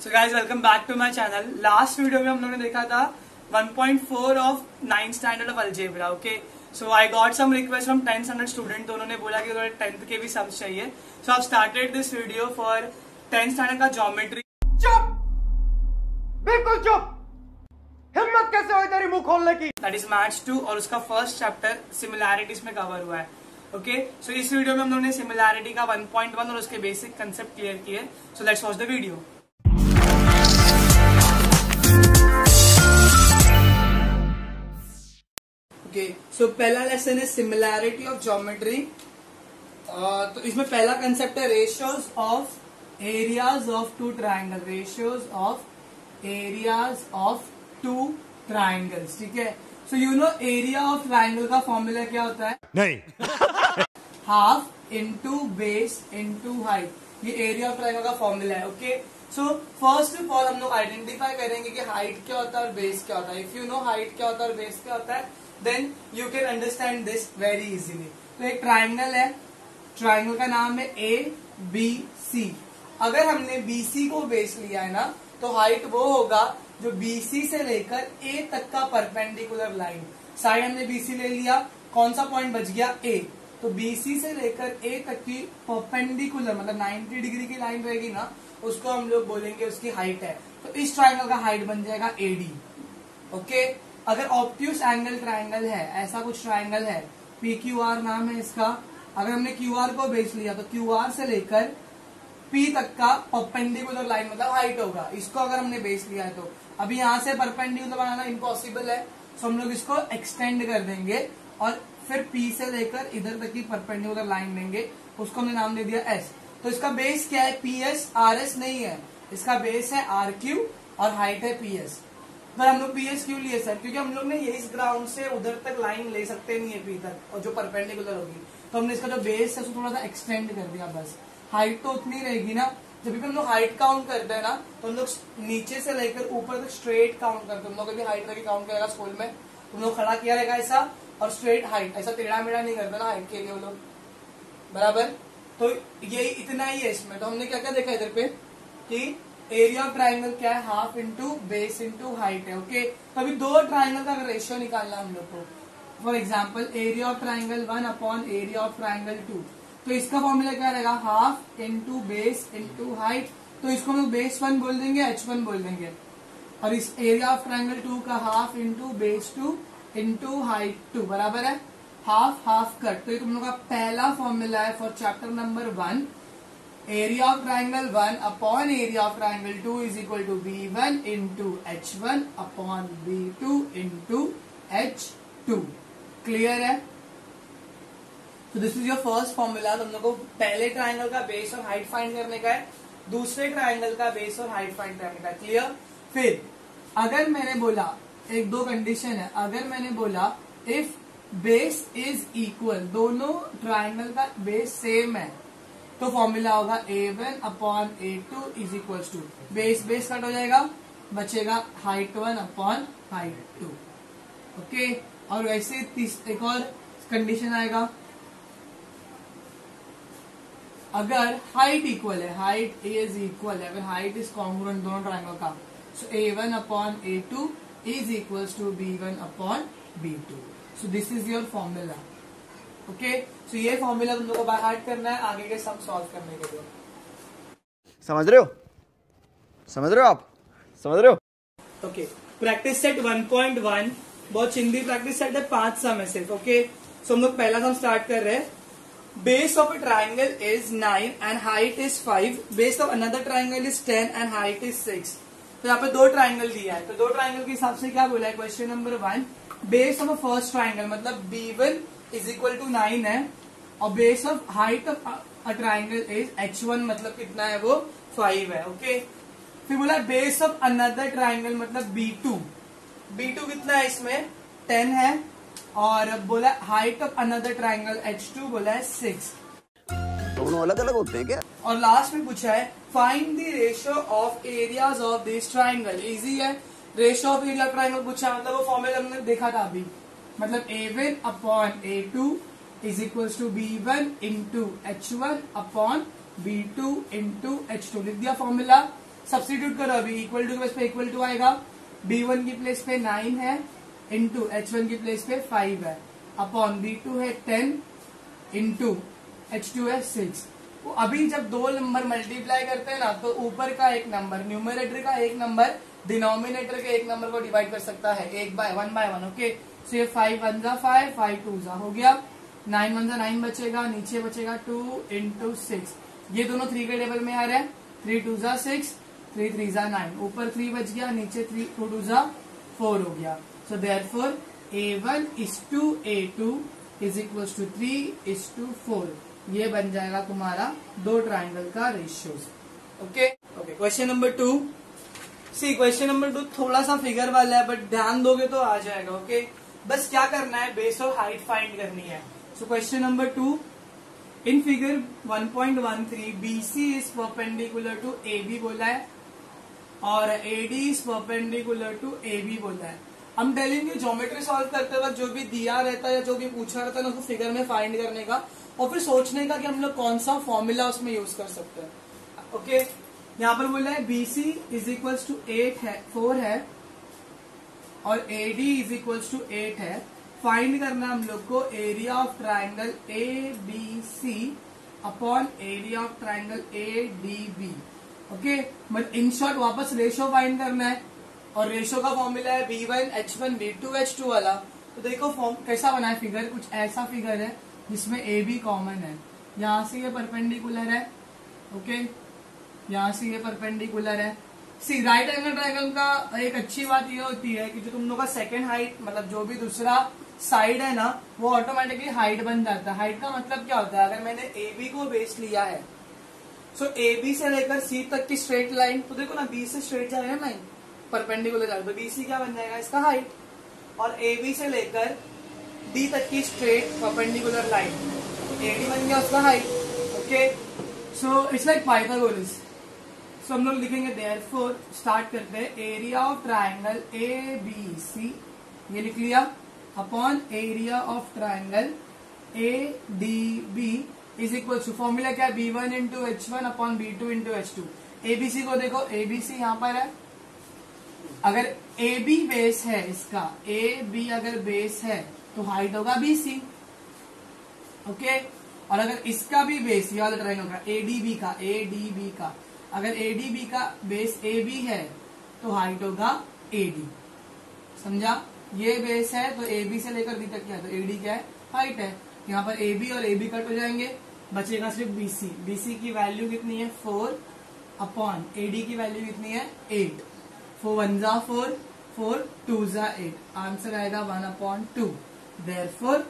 So guys welcome back to my channel. Last video में हम लोगों ने देखा था 1.4 of 9th standard of algebra. Okay, so I got some request from 10th standard student, तो उन्होंने बोला कि उन्होंने 10th के भी सम्स चाहिए। So I started this video for 10th standard का ज्योमेट्री। चुप, बिल्कुल चुप। हिम्मत कैसे हुई तेरी मुंह खोलने की? दैट इज मैथ्स 2 और उसका फर्स्ट चैप्टर सिमिलैरिटीज में कवर हुआ है। ओके, सो इस वीडियो में हम लोगों ने सिमिलैरिटी का 1.1 और उसके बेसिक कंसेप्ट क्लियर किए। So let's watch the video. Okay, so पहला लेसन है सिमिलैरिटी ऑफ ज्योमेट्री। तो इसमें पहला कंसेप्ट है ratios of areas of two triangle. Ratios of areas of two triangles. ठीक है, so you know area of triangle का फॉर्मूला क्या होता है? नहीं। Half into base into height, ये एरिया ऑफ ट्राइंगल का फॉर्मूला है। Okay, so first of all हम लोग आइडेंटिफाई करेंगे कि हाइट क्या होता है और बेस क्या होता है। इफ यू नो हाइट क्या होता है और बेस क्या होता है, then you can understand this very easily. तो एक ट्राइंगल है, ट्राइंगल का नाम है ABC। अगर हमने BC को बेस लिया है ना, तो हाइट वो होगा जो BC से लेकर A तक का परपेंडिकुलर लाइन। साइड हमने BC ले लिया, कौन सा पॉइंट बच गया? A। तो BC से लेकर A तक की परपेंडिकुलर मतलब 90 डिग्री की लाइन रहेगी ना, उसको हम लोग बोलेंगे उसकी हाइट है। तो इस ट्राइंगल का हाइट बन जाएगा AD। ओके, अगर ऑब्ट्यूस एंगल ट्राइंगल है, ऐसा कुछ ट्राइंगल है, PQR नाम है इसका। अगर हमने QR को बेस लिया तो QR से लेकर P तक का परपेंडिकुलर लाइन मतलब हाइट होगा। इसको अगर हमने बेस लिया है तो अभी यहाँ से परपेंडिकुलर बनाना इम्पॉसिबल है, तो हम लोग इसको एक्सटेंड कर देंगे और फिर P से लेकर इधर तक की परपेंडिकुलर लाइन लेंगे, उसको हमने नाम दे दिया S। तो इसका बेस क्या है? PS, RS नहीं है, इसका बेस है RQ और हाइट है PS। पर हम लोग PS क्यों लिए सर? क्योंकि हम लोग ने ये इस ग्राउंड से उधर तक लाइन ले सकते नहीं है P तक, और जो परपेंडिकुलर होगी, तो हमने इसका जो बेस है उसको थोड़ा सा एक्सटेंड कर दिया बस। हाइट तो उतनी रहेगी ना। जब भी हम लोग हाइट काउंट करते हैं ना, तो हम लोग नीचे से लेकर ऊपर तक स्ट्रेट काउंट करते हैं। हम लोग कभी हाइट करके काउंट करेगा स्कूल में, तुम लोग खड़ा किया रहेगा ऐसा और स्ट्रेट हाइट, ऐसा टेढ़ा मेढ़ा नहीं करता ना हाइट के लिए वो लोग, बराबर। तो ये इतना ही है इसमें। तो हमने क्या क्या देखा इधर पे कि एरिया ऑफ ट्राइंगल क्या है? Half into base into height है। ओके, तो अभी दो ट्राइंगल का रेशियो निकालना हम लोग को। For example area of triangle 1 upon area of triangle 2। तो इसका फॉर्मूला क्या रहेगा? Half into base into height. तो इसको हम लोग बेस 1 बोल देंगे, H1 बोल देंगे। और इस एरिया ऑफ ट्राइंगल 2 का half into base 2 into height 2 बराबर है हाफ हाफ कट। तो ये तुम लोग का पहला फॉर्मूला है for chapter number 1। Area of triangle 1 upon area of triangle 2 is equal to B1 into H1 upon B2 into H2। Clear है? तो this is your first formula. तुम लोग को पहले ट्राइंगल का बेस और हाइट फाइंड करने का है, दूसरे ट्राइंगल का बेस और हाइट फाइंड करने का है। क्लियर? फिर अगर मैंने बोला, एक दो कंडीशन है, अगर मैंने बोला इफ बेस इज इक्वल, दोनों ट्राइंगल का बेस सेम है, तो फॉर्मूला होगा A1 upon A2 is equal to base base cut हो जाएगा, बचेगा हाइट 1 अपॉन हाइट 2। ओके, और वैसे एक और कंडीशन आएगा, अगर हाइट इक्वल है, हाइट इज इक्वल है, अगर हाइट इज कॉन्ग्रुएंट दोनों ट्राइंगल का, so A1 upon A2 is equal to B1 upon B2। So this is your formula. Okay, so ये फॉर्मूला तुम लोग को बाय हार्ट करना है आगे के सम सॉल्व करने के लिए। समझ रहे हो? समझ रहे हो आप? समझ रहे हो? ओके, प्रैक्टिस सेट 1.1 बहुत चिंदी प्रैक्टिस सेट है, 5 सम है सिर्फ। ओके, सो हम लोग पहला सम स्टार्ट कर रहे हैं। Base of a triangle is 9 and height is 5। Base of another triangle is 10 and height is 6। तो यहाँ पे दो ट्राइंगल दिया है, तो दो ट्राइंगल के हिसाब से क्या बोला है? Question number 1, base of a first triangle मतलब B1 इज इक्वल टू 9 है, और base of height of a triangle is H1 मतलब कितना है? वो 5 है। ओके, फिर बोला बेस ऑफ अनदर ट्राइंगल मतलब B2। B2 कितना है इसमें? 10 है, और बोला height of another triangle H2 बोला है 6। दोनों अलग अलग होते हैं क्या? और लास्ट में पूछा है find the ratio of areas of this triangle. Easy है, रेशियो ऑफ एरिया ट्राइंगल पूछा, मतलब वो फॉर्मूला हमने देखा था अभी, मतलब A1 upon A2 is equal to B1 into H1 upon B2 into H2। लिख दिया फॉर्मूला। सब्स्टिट्यूट करो अभी, इक्वल टू के प्लेस पे इक्वल टू आएगा, B1 की प्लेस पे 9 है इंटू H1 की प्लेस पे 5 है अपॉन B2 है 10 इंटू H2 है 6। तो अभी जब दो नंबर मल्टीप्लाई करते हैं ना तो ऊपर का एक नंबर न्यूमरेटर का एक नंबर डिनोमिनेटर के एक नंबर को डिवाइड कर सकता है 1 बाय 1 ओके। सो ये 5 1 जा 5 5 2 जा हो गया, 9 1 जा 9 बचेगा, नीचे बचेगा 2 इंटू 6, ये दोनों 3 के टेबल में आ रहा है, 3 2 जा 6 3 3 जा 9, ऊपर 3 बच गया, नीचे 3 2 2 जा 4 हो गया। So therefore A1 is to A2 is equals to 3 is to 4, ये बन जाएगा तुम्हारा दो ट्राइंगल का ratios. Okay okay, question number 2। सी क्वेश्चन नंबर 2 थोड़ा सा फिगर वाला है बट ध्यान दोगे तो आ जाएगा। ओके बस क्या करना है, बेस और हाइट फाइंड करनी है। So question number 2, in figure 1.13 BC is perpendicular to AB बोला है और AD is perpendicular to AB बोला है। हम टेलिंग यू ज्योमेट्री सॉल्व करते वक्त जो भी दिया रहता है या जो भी पूछा रहता है ना उसको फिगर में फाइंड करने का और फिर सोचने का कि हम लोग कौन सा फॉर्मूला उसमें यूज कर सकते हैं। ओके यहाँ पर बोला है BC इज इक्वल्स टू 4 है और AD इज इक्वल्स टू 8 है। फाइंड करना हम लोग को area of triangle ABC upon area of triangle ADB। Okay but in short वापस रेशियो फाइंड करना है और रेशियो का फॉर्मूला है B1 H1 B2 H2 वाला। तो देखो फॉर्म कैसा बना है फिगर, कुछ ऐसा फिगर है जिसमें AB कॉमन है, यहाँ से ये परपेंडिकुलर है। ओके यहाँ से ये परपेंडिकुलर है। सी राइट एंगल ट्रायंगल का एक अच्छी बात ये होती है कि जो तुम लोग का सेकंड हाइट मतलब जो भी दूसरा साइड है ना वो ऑटोमेटिकली हाइट बन जाता है। हाइट का मतलब क्या होता है, अगर मैंने AB को बेस लिया है सो AB से लेकर C तक की स्ट्रेट लाइन, तो देखो ना B से स्ट्रेट जा रहा है लाइन परपेंडिकुलर जा रहा है तो BC क्या बन जाएगा इसका हाइट, और AB से लेकर D तक की स्ट्रेट परपेंडिकुलर लाइन तो AD बन गया उसका height. Okay so it's like Pythagoras. सो हम लोग लिखेंगे देयरफॉर, स्टार्ट करते हैं एरिया ऑफ ट्राइंगल ABC, ये लिख लिया, upon area of triangle ADB is equal to formula क्या है B1 into H1 upon B2 into H2। ABC को देखो, ABC यहाँ पर है, अगर AB बेस है इसका, AB अगर बेस है तो हाइट होगा BC। ओके और अगर इसका भी बेस ये वाला ट्रायंगल का ADB का अगर ADB का बेस AB है तो हाइट होगा AD। समझा, ये बेस है तो AB से लेकर B तक क्या है तो AD क्या है हाइट है। यहाँ पर AB और AB कट हो जाएंगे, बचेगा सिर्फ BC। BC की वैल्यू कितनी है 4 अपॉन AD की वैल्यू कितनी है 8। 4 1 जा 4 4 2 जा 8, आंसर आएगा 1/2। Therefore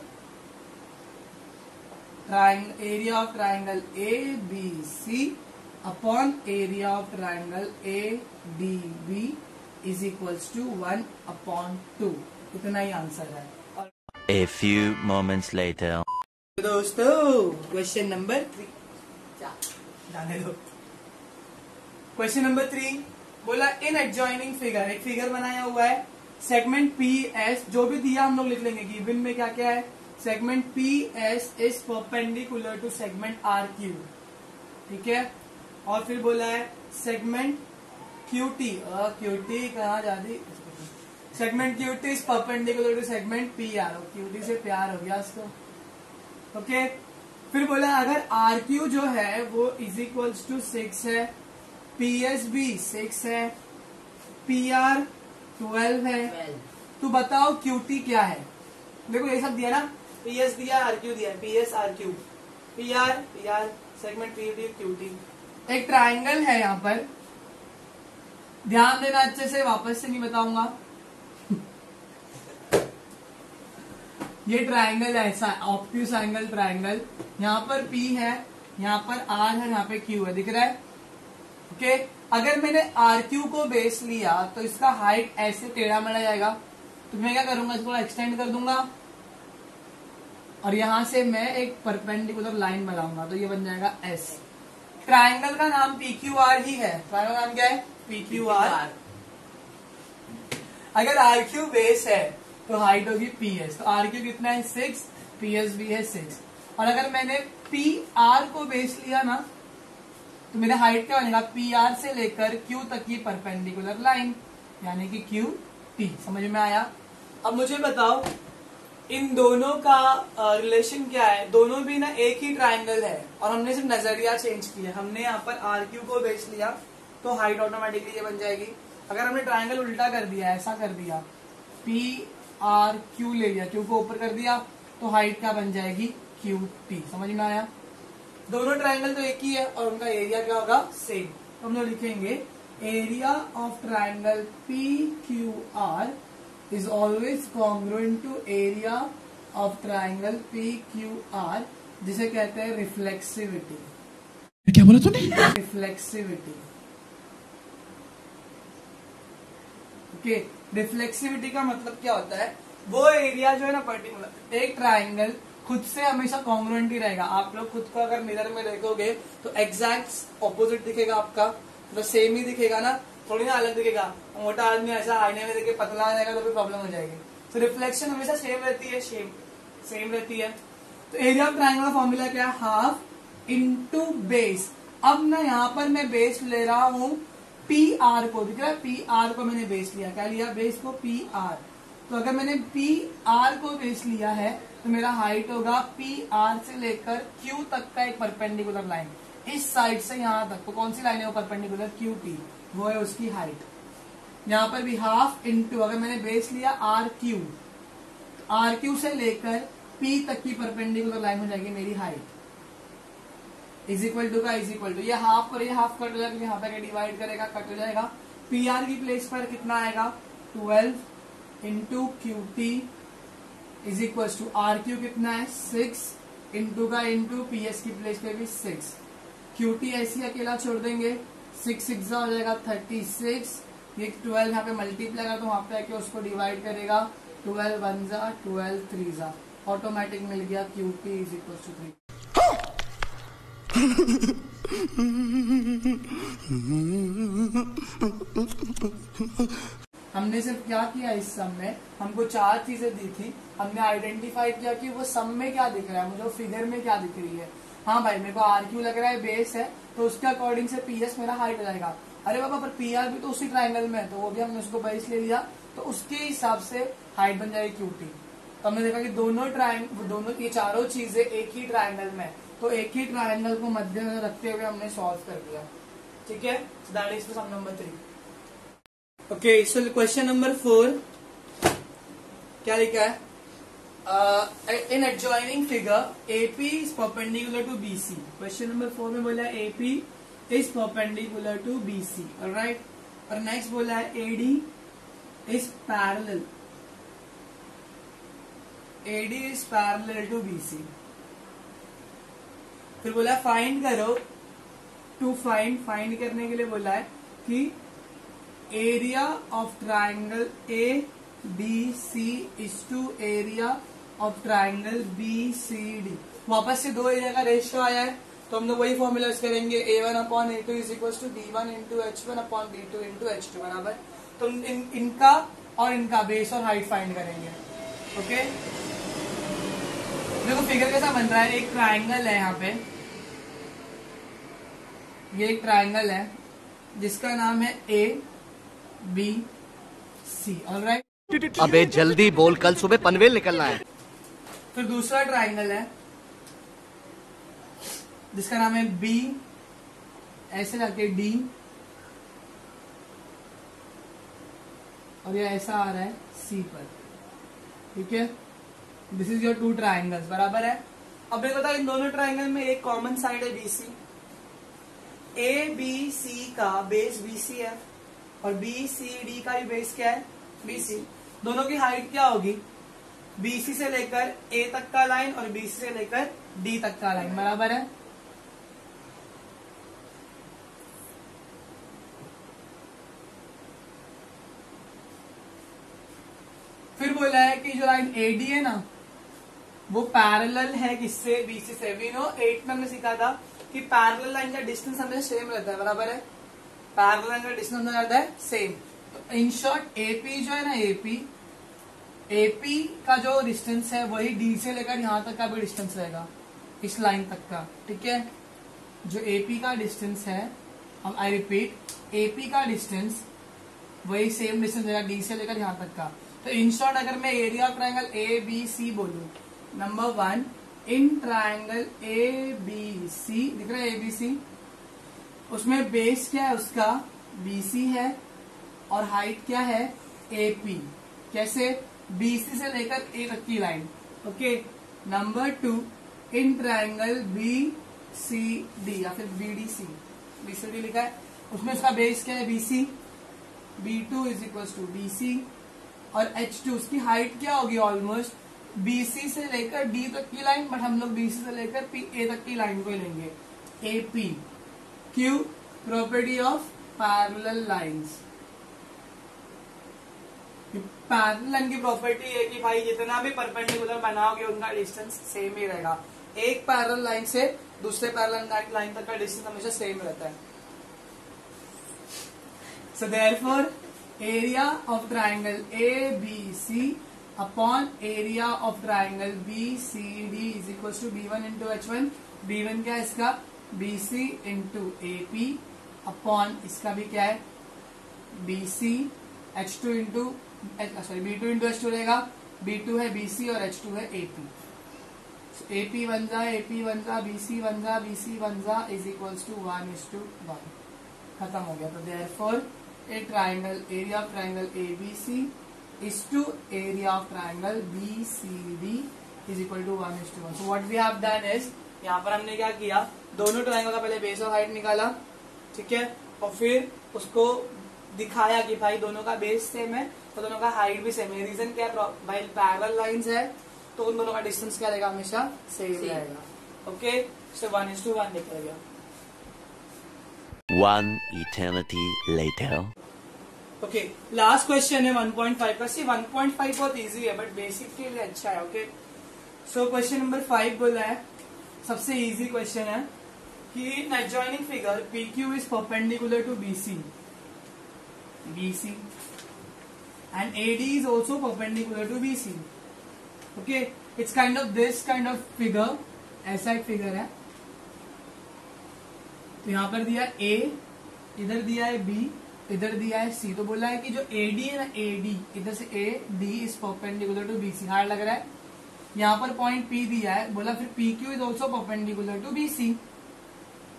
area of triangle ABC upon area of triangle ADB is equals to 1/2। इतना ही आंसर है। A few moments later. दोस्तों क्वेश्चन नंबर 3 जाने दो। क्वेश्चन नंबर 3 बोला इन एडजॉइनिंग फिगर, एक फिगर बनाया हुआ है, सेगमेंट PS जो भी दिया हम लोग लिख लेंगे गिवन में क्या क्या है, segment PS is perpendicular to segment RQ। ठीक है, और फिर बोला है सेगमेंट QT कहाँ जाती, segment QT is perpendicular to segment PR, और QT से प्यार हो गया उसको। ओके फिर बोला अगर RQ जो है वो इज इक्वल्स टू 6 है, PS भी 6 है, PR 12 है, तो बताओ QT क्या है। देखो ये सब दिया ना, PS दिया RQ दिया, PS RQ PR segment QT। एक ट्राइंगल है यहाँ पर, ध्यान देना अच्छे से, वापस से नहीं बताऊंगा। ये ट्राइंगल है ऐसा ऑब्ट्यूज एंगल ट्राइंगल, यहाँ पर P है, यहाँ पर R है, यहाँ पे Q है, दिख रहा है। ओके अगर मैंने RQ को बेस लिया तो इसका हाइट ऐसे टेढ़ा मेढ़ा जाएगा, तो मैं क्या करूंगा इसको एक्सटेंड कर दूंगा और यहां से मैं एक परपेंडिकुलर लाइन बनाऊंगा तो ये बन जाएगा S। ट्राइंगल का नाम PQR ही है, ट्राइंगल का नाम क्या है PQR। अगर RQ बेस है तो हाइट होगी PS, तो RQ कितना है 6, PS भी है 6, और अगर मैंने PR को बेस लिया ना तो मेरा हाइट क्या बनेगा, पी आर से लेकर क्यू तक की परपेंडिकुलर लाइन, यानी कि क्यू टी। समझ में आया? अब मुझे बताओ इन दोनों का रिलेशन क्या है। दोनों भी ना एक ही ट्राइंगल है और हमने सिर्फ नजरिया चेंज किया। हमने यहाँ पर आर क्यू को बेस लिया तो हाइट ऑटोमेटिकली ये बन जाएगी। अगर हमने ट्राइंगल उल्टा कर दिया, ऐसा कर दिया, पी आर क्यू ले लिया, क्यू को ऊपर कर दिया, तो हाइट क्या बन जाएगी, क्यू टी। समझ में आया? दोनों ट्राइंगल तो एक ही है और उनका एरिया क्या होगा, सेम। तो हम लोग लिखेंगे area of triangle P Q R is always congruent to area of triangle PQR, जिसे कहते हैं रिफ्लेक्सिविटी। क्या बोला तूने? रिफ्लेक्सिविटी। ओके, रिफ्लेक्सिविटी का मतलब क्या होता है, वो एरिया जो है ना पर्टिकुलर, एक ट्राइंगल खुद से हमेशा कॉन्ग्रुएंट ही रहेगा। आप लोग खुद को अगर मिरर में देखोगे तो एग्जैक्ट ऑपोजिट दिखेगा आपका, तो सेम ही दिखेगा ना, थोड़ी ना अलग दिखेगा। मोटा आदमी ऐसा आईने में देखे पतला आ जाएगा तो फिर प्रॉब्लम हो जाएगी। तो रिफ्लेक्शन हमेशा सेम रहती है, सेम रहती है। तो एरिया ऑफ ट्राइंगल का फॉर्मूला क्या है, हाफ इनटू बेस। अब ना यहाँ पर मैं बेस ले रहा हूँ पी आर को, दिख रहा है, पी आर को मैंने बेस लिया। क्या लिया, बेस को पी आर। तो अगर मैंने पी आर को बेस लिया है तो मेरा हाइट होगा पी आर से लेकर क्यू तक का एक परपेंडिकुलर लाइन, इस साइड से यहाँ तक। तो कौन सी लाइन है वो परपेंडिकुलर, क्यू टी, वो है उसकी हाइट। यहाँ पर भी हाफ इंटू, अगर मैंने बेस लिया आर क्यू, आर क्यू से लेकर पी तक की परपेंडिकुलर लाइन हो जाएगी मेरी हाइट, इज इक्वल टू का इज इक्वल टू, ये हाफ और ये हाफ कट हो जाएगा, यहाँ पे डिवाइड करेगा, कट हो जाएगा। पी आर की प्लेस पर कितना आएगा, 12 into Q T is equal to R Q कितना है, 6 इंटू का इंटू पी एस की प्लेस पे भी 6, क्यू टी ऐसी अकेला छोड़ देंगे, 6 6 हो जाएगा 36, ये 12 यहाँ पे मल्टीप्लाई करा तो वहां पे आके उसको डिवाइड करेगा, 12 1 जा 12 3 जा, ऑटोमेटिक मिल गया Q T is equal to 3। हमने सिर्फ क्या किया, इस सम में हमको 4 चीजें दी थी, हमने आइडेंटिफाई किया कि वो सम में क्या दिख रहा है, मुझे फिगर में क्या दिख रही है। हाँ भाई, मेरे को आर क्यू लग रहा है बेस है, तो उसके अकॉर्डिंग से पी एस मेरा हाइट हो जाएगा। अरे बाबा, पर पी आर भी तो उसी ट्राइंगल में है, तो वो भी हमने उसको बेस ले लिया, तो उसके हिसाब से हाइट बन जाएगी क्यू टी। तो हमने देखा कि दोनों ये चारों चीजें एक ही ट्राइंगल में, तो एक ही ट्राइंगल को मद्देनजर रखते हुए हमने सॉल्व कर दिया। ठीक है, that is sum number 3। Okay, so question number 4 क्या लिखा है, in adjoining figure AP is perpendicular to BC। Question number 4 में बोला है AP is perpendicular to BC, alright। और नेक्स्ट बोला है AD is parallel to BC। फिर बोला फाइंड करो, टू फाइंड करने के लिए बोला है कि area of triangle ABC is to area of triangle BCD। वापस से दो एरिया का रेशियो आया है, तो हम लोग वही फॉर्मूला यूज करेंगे, A1/A2 is equal to B1 into H1/B2 into H2 बराबर। तो इनका और इनका बेस और हाइट फाइंड करेंगे। ओके, देखो फिगर कैसा बन रहा है, एक ट्राइंगल है यहाँ पे, ये एक ट्राइंगल है जिसका नाम है ABC, ऑलराइट। अबे जल्दी बोल, कल सुबह पनवेल निकलना है। फिर दूसरा ट्राइंगल है जिसका नाम है B, ऐसे जाके D, और ये ऐसा आ रहा है C पर। ठीक है, दिस इज योर 2 ट्राइंगल्स, बराबर है। अब ये बता, इन दोनों ट्राइंगल में एक कॉमन साइड है BC। ABC का बेस BC है और BCD का भी बेस क्या है, BC। दोनों की हाइट क्या होगी, BC से लेकर A तक का लाइन और BC से लेकर D तक का लाइन, बराबर है। फिर बोला है कि जो लाइन AD है ना, वो पैरेलल है किससे, BC से। वी नो 8 में हमने सीखा था कि पैरेलल लाइन का डिस्टेंस हमेशा सेम रहता है, बराबर है। पैरेलल लाइन का डिस्टेंस हमेशा रहता है सेम। तो इन शॉर्ट AP जो है ना, AP का जो डिस्टेंस है वही D से लेकर यहाँ तक का भी डिस्टेंस रहेगा, इस लाइन तक का। ठीक है, जो एपी का डिस्टेंस है, अब आई रिपीट, एपी का डिस्टेंस वही सेम डिस्टेंस रहेगा डी से लेकर यहां तक का। तो इन शॉर्ट अगर मैं area of triangle A B C बोलूं, number 1 in triangle A B C, दिख रहा है ए बी सी, उसमें बेस क्या है उसका, बीसी है, और हाइट क्या है, एपी। कैसे, बीसी से लेकर ए तक की line. Okay, number 2 in triangle B C D या फिर बीडीसी, बीसीडी लिखा है, उसमें उसका बेस क्या है, BC, B2 is equal to BC, और H2 उसकी हाइट क्या होगी, ऑलमोस्ट BC से लेकर D तक की लाइन, बट हम लोग BC से लेकर A तक की लाइन को लेंगे, AP। Q property of parallel lines, parallel line की प्रॉपर्टी है कि भाई जितना भी परपेंडिकुलर बनाओगे उनका डिस्टेंस सेम ही रहेगा। एक पैरेलल लाइन से दूसरे पैरेलल लाइन तक का डिस्टेंस हमेशा सेम रहता है। So therefore, area of triangle ABC upon area of triangle BCD is equals to B1 into H1. B1 क्या है इसका, BC into AP upon इसका भी क्या है, BC, H2 into B2 into H2 रहेगा, B2 है BC और H2 है AP। So AP बन जा, AP बन जा, BC बन जा, BC बन जा, is equals to 1:1, खत्म हो गया। तो therefore a triangle, area of triangle ABC is to area of triangle BCD is equal to 1:1. So what we have done is, यहाँ पर हमने क्या किया, दोनों ट्राइंगल का पहले बेस और हाइट निकाला, ठीक है, और फिर उसको दिखाया कि भाई दोनों का बेस सेम है तो दोनों का हाइट भी सेम है। रीजन क्या है, भाई पैरेलल लाइंस है तो उन दोनों का डिस्टेंस क्या रहेगा, हमेशा सेम रहेगा। ओके, सो 1:1 निकल गया। One eternity later. Okay, last question है 1.5 का। सी 1.5 बहुत इजी है बट बेसिक के लिए अच्छा है। ओके, सो क्वेश्चन नंबर 5 बोला है, सबसे इजी क्वेश्चन है कि in adjoining figure PQ is perpendicular to BC and AD is also perpendicular to BC। Okay, it's kind of this kind of figure, ऐसा एक फिगर है। तो यहां पर दिया A, इधर दिया है B, इधर दिया है C। तो बोला है कि जो AD है ना, AD इधर से AD is perpendicular to BC। Hard लग रहा है, यहाँ पर पॉइंट P दिया है, बोला फिर PQ is also perpendicular to BC,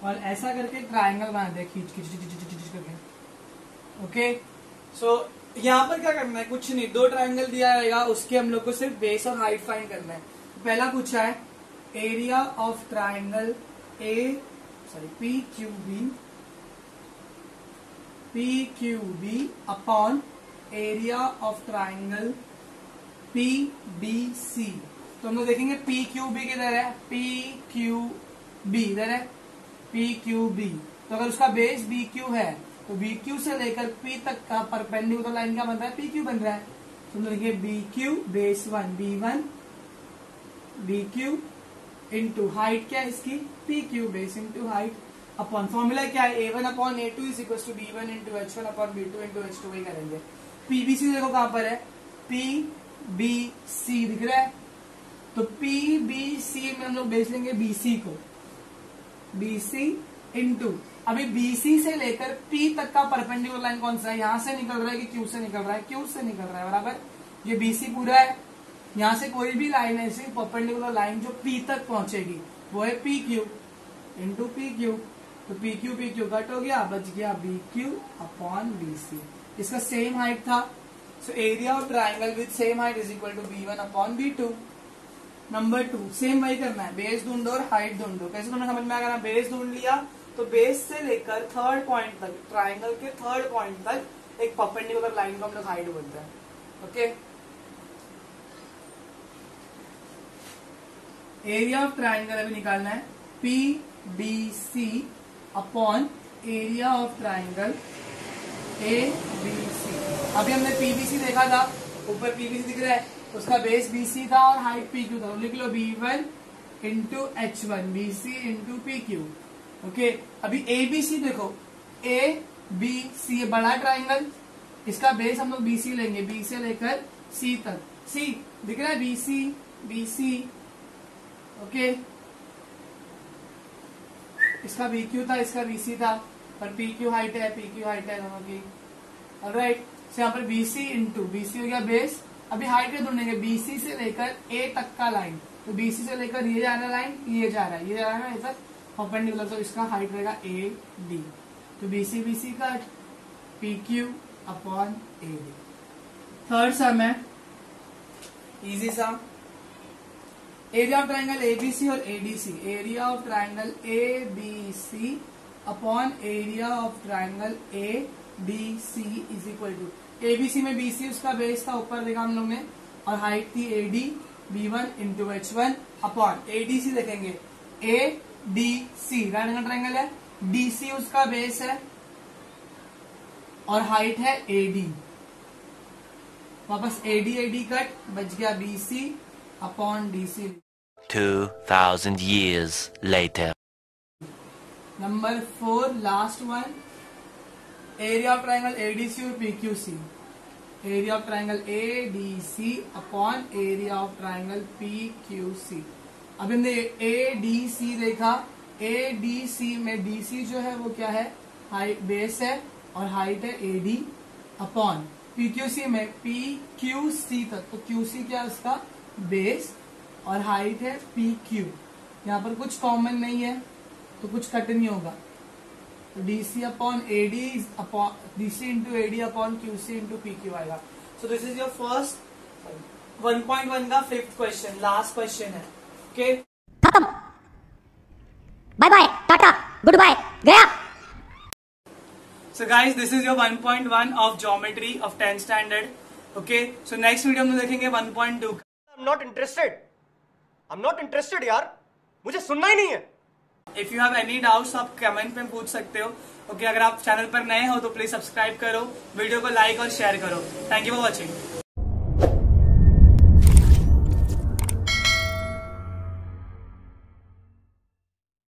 और ऐसा करके ट्राइंगल बना दिया खींच करके। ओके, सो यहाँ पर क्या करना है, कुछ नहीं, दो ट्राइंगल दिया रहेगा, उसके हम लोग को सिर्फ बेस और हाइट फाइंड करना है। पहला पूछा है area of triangle PQB upon area of triangle PBC। तो हम लोग देखेंगे PQB किधर है, PQB इधर है, PQB। तो अगर उसका बेस BQ है तो BQ से लेकर P तक का परपेंडिकुलर लाइन का बन रहा है, PQ बन रहा है। तो हम लोग देखेंगे BQ base 1 B1 BQ into height क्या है इसकी, PQ base into height, upon formula क्या है, A1 upon A2 is equal to B1 into H1 upon B2 into H2 वही करेंगे। PBC देखो कहां पर है, PBC दिख रहा है, तो PBC में हम लोग बेच लेंगे BC को, BC इंटू, अभी BC से लेकर P तक का परपेंडिकुलर लाइन कौन सा है, यहां से निकल रहा है कि Q से निकल रहा है, Q से निकल रहा है, बराबर। ये BC पूरा है, यहां से कोई भी लाइन ऐसी परपेंडिकुलर लाइन जो P तक पहुंचेगी वो है PQ इंटू PQ। तो PQ कट हो गया, बच गया BQ अपॉन BC। इसका सेम हाइट था, so area of triangle with same height is equal to B1 upon B2। Number 2 same वही करना है, बेस ढूंढो और हाइट ढूंढो। कैसे तुम्हें समझ में आ गया, बेस ढूंढ लिया तो बेस से लेकर थर्ड पॉइंट तक, ट्राइंगल के थर्ड पॉइंट तक एक परपेंडिकुलर लाइन को हम लोग हाइट बोलते हैं। ओके, एरिया ऑफ ट्राइंगल अभी निकालना है PBC upon area of triangle ABC। अभी हमने PBC देखा था, ऊपर PBC दिख रहा है, उसका बेस BC था और हाइट PQ था। लिख लो B1 into H1 BC into PQ। Okay, अभी ABC देखो, ABC बड़ा ट्राइंगल, इसका बेस हम लोग BC लेंगे, B से लेकर C तक, C दिख रहा है BC। ओके, इसका BQ था, इसका BC था, पर PQ हाइट है, PQ हाइट है दोनों की। ऑलराइट, यहाँ पर BC इंटू BC हो गया बेस। अभी हाइट क्या ढूंढेंगे, BC से लेकर A तक का लाइन, तो BC से लेकर ये जा रहा है लाइन, ये जा रहा है, ये जा रहा है ना इधर परपेंडिकुलर, तो इसका हाइट रहेगा AD। तो BC cut, PQ upon AD। Third sum है इजी सा, एरिया ऑफ ट्राइंगल ABC और ADC, area of triangle ABC upon area of triangle ADC is equal to, ABC में BC उसका बेस था, ऊपर देखा हम लोग ने, और हाइट थी AD, B1 into H1 upon ADC देखेंगे, ADC राइट एंगल ट्राइंगल है, DC उसका बेस है और हाइट है AD, वापस AD कट, बच गया BC upon DC। 2000 years later. Number 4 last one, area of triangle ADC और PQC, area of triangle ADC upon area of triangle PQC। अब हमने ADC देखा, ADC में DC जो है वो क्या है, हाइट बेस है और हाइट है AD अपॉन PQC में PQC तक, तो QC क्या है उसका बेस और हाइट है PQ। यहाँ पर कुछ कॉमन नहीं है तो कुछ कट नहीं होगा, तो DC upon AD upon DC into AD upon QC into PQ आएगा। So this is your first 1.1 का 5th क्वेश्चन, लास्ट क्वेश्चन है। ओके, खत्म, bye bye, tata, good bye, गया। So guys, this is your 1.1 of geometry of 10th standard. Okay, so next video में देखेंगे 1.2। I'm not interested. I'm not interested यार, मुझे सुनना ही नहीं है। If you have any doubts आप कमेंट में पूछ सकते हो। Okay, अगर आप चैनल पर नए हो तो प्लीज सब्सक्राइब करो, वीडियो को लाइक और शेयर करो। Thank you for watching.